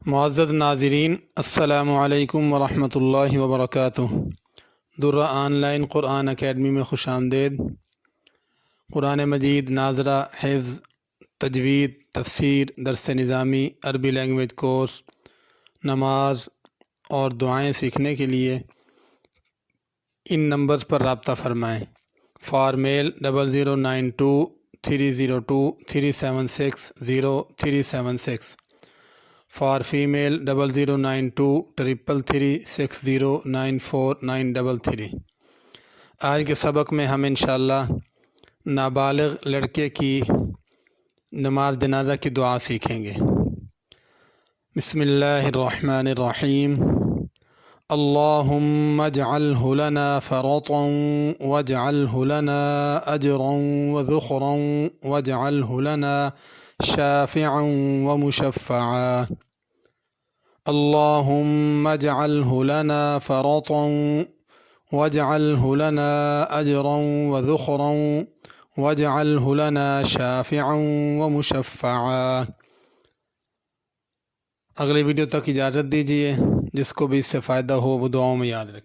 معزز ناظرین، السلام علیکم ورحمۃ اللہ وبرکاتہ۔ درہ آن لائن قرآن اکیڈمی میں خوش آمدید۔ قرآن مجید ناظرہ، حفظ، تجوید، تفسیر، درس نظامی، عربی لینگویج کورس، نماز اور دعائیں سیکھنے کے لیے ان نمبرز پر رابطہ فرمائیں۔ For male 0092-302-376-0376، for female 0092-333-6094-933۔ آج کے سبق میں ہم انشاءاللہ نابالغ لڑکے کی نماز جنازہ کی دعا سیکھیں گے۔ بسم اللہ الرحمن الرحیم۔ اللہم اجعلہ لنا فرطا واجعلہ لنا اجرا وذخرا واجعلہ لنا شافعا ومشفعا۔ اللہم اجعلہ لنا فرطا واجعلہ لنا اجرا وذخرا واجعلہ لنا شافعا ومشفعا۔ اگلے ویڈیو تک اجازت دیجیے۔ جس کو بھی اس سے فائدہ ہو وہ دعاؤں میں یاد رکھیں۔